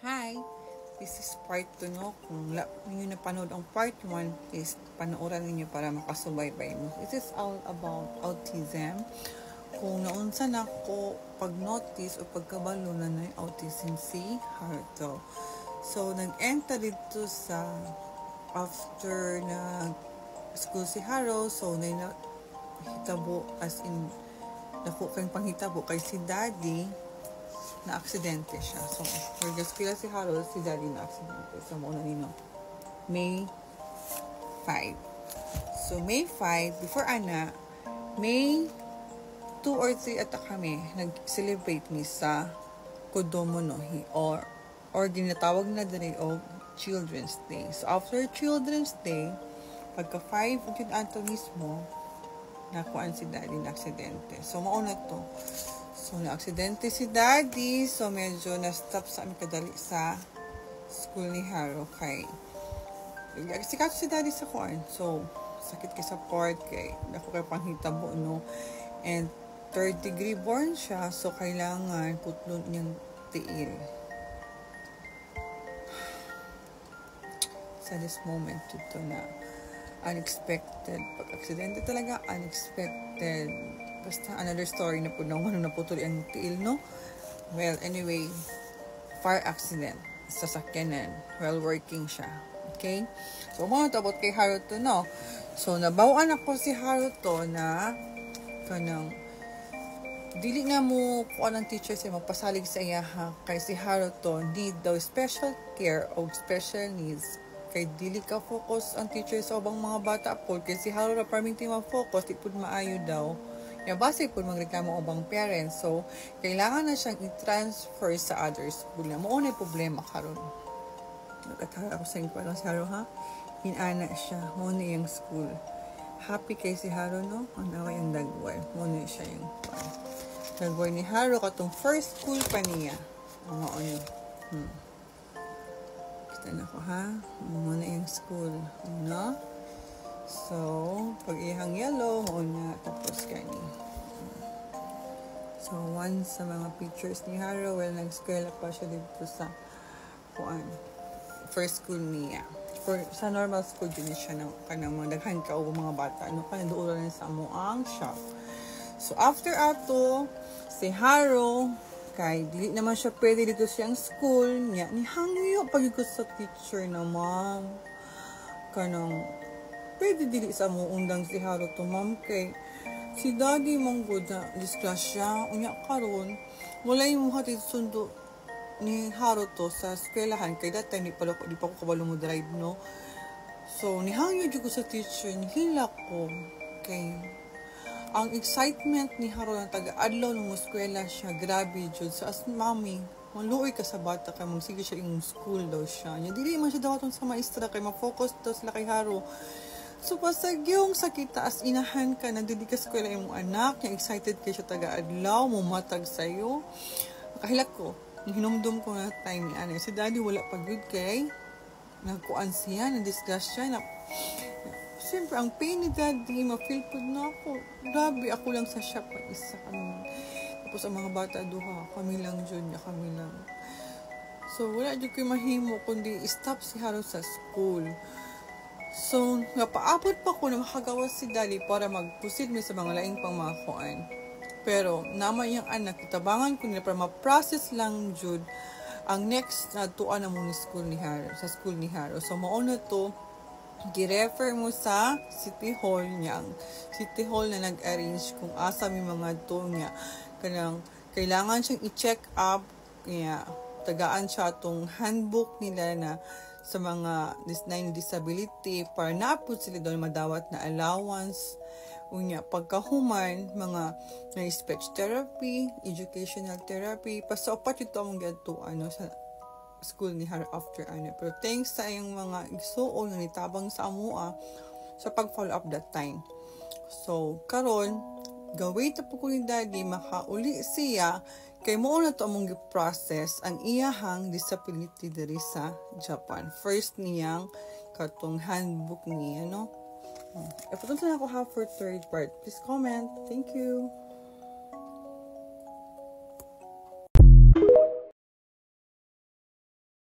Hi! This is part 2, no? Kung ninyo napanood ang part 1, please panoorin ninyo para makasubaybay mo. This is all about autism. Kung naunsa na ko pag-notice o pagkabalo na na autism si Haruto. So, nag-enter dito sa after na school si Haro. So, hitabo as in dako kang panghitabo kay si Daddy na aksidente siya. So, nag-eskwela si Harold, si Daddy na aksidente. So, muna nino. May 5. So, May 5, before ana, May 2 or 3 ata kami, nag-celebrate mi sa Kodomo no Hi, or ginatawag na diri o Children's Day. So, after Children's Day, pagka 5, yun ato mismo, nakuan si Daddy na aksidente. So, mauna to. So, na-aksidente si Daddy. So, medyo na-stop sa aming kadali sa school ni Haro kay sikat si Daddy sa kuan. So, sakit kay sa part kay ako kay panghitabo, no? And 3rd degree burn siya. So, kailangan putlon niyang tiil. Sa this moment ito na unexpected. Pag-aksidente talaga, unexpected. Basta another story na po na naputol ang tiil, no? Well, anyway, fire accident sa sakyanan while working siya. Okay? So, mga tabot kay Haruto, no? So, nabawaan ako si Haruto na kanang dili na mo kuha ng teacher siya magpasalig sa iya, ha? Kay si Haruto need daw special care o special needs. Kay dili ka focus ang teacher sa ubang mga bata po. Kay si Haruto parang di ma-focus, di po maayo daw. Base po magreklamo ubang parents. So, kailangan na siyang i-transfer sa other school. Mauna yung problema karon. Nagkatara ako sa inyo si Haro, ha? Inana siya. Mauna yung school. Happy kay si Haro, no? Ang naway ang dagway. Mauna siya yung dagway ni Haro. Katong first school pa niya. Ang mauna. Kita na ko, ha? Mauna yung school. No? So, pag ihang yellow, mauna, tapos kani. So, one sa mga pictures ni Haro, well, nag-eskwela pa siya dito sa first school niya. Sa normal school din siya na kanang mga daghan ka o mga bata. Ano ka, nandoon lang sa amuang shop. So, after ato, si Haro, kay dili naman siya pwede dito siyang school niya. Ni hangyo pag-ikot sa teacher na, ma'am. Kanang, pwede dili sa mo undang si Haruto, ma'am, kay si Daddy mong good na disgrasya. Unya karon wala yung hatid sundo ni Haruto sa eskwelahan kay that time di pa ko kabalo mo drive, no? So nihangyo jud ko sa teacher, nihila ko kay ang excitement ni Haruto na taga-adlaw ng eskwela siya, grabe jud. So as mami, maluoy ka sa bata kay mong sige siya yung school daw siya. Nya dili man siya dawaton sa maestra kay ma-focus daw sila kay Haro. So, pasag yung sakita as inahan ka, nandili ka sa eskwela yung anak, yung excited kayo siya taga-adlaw, mumatag sa'yo. Nakahilak ko, hinumdum ko na time ni Ana. Si Daddy wala pa good kay, nagkuan siya, na-discuss siya. Siyempre, ang pain ni Daddy, ma-feel po na ako. Grabe, ako lang sa shop, isa kami. Tapos ang mga bata duha, kami lang dyan, kami lang. So, wala dyan kayo mahimo, kundi stop si Haro sa school. So, napaabot pa ko na makagawas si Daddy para magpusid mi sa mga laing pang mga kuan. Pero, naman yung anak, itabangan ko nila para ma-process lang jud ang next na tuan na mong school ni Haro, sa school ni Haro. So, mauna to, gi-refer mo sa City Hall niya. Ang City Hall na nag-arrange kung asa may mga to niya. Kanang, kailangan siyang i-check up, kaya, tagaan siya itong handbook nila na sa mga disability para naapod sila doon madawat na allowance. Unya, pagkahuman, mga speech therapy, educational therapy, pasaupat ito ang gato sa school ni Haro after ano. Pero thanks sa yung mga igsuon na nitabang sa amua sa pag-follow up that time. So, karon gawin ta po ko ni Daddy, makauli siya kay mo na to among process ang iyahang disability diri sa Japan. First niyang katong handbook niya, no? Ipatun sa ako ha for third part. Please comment. Thank you.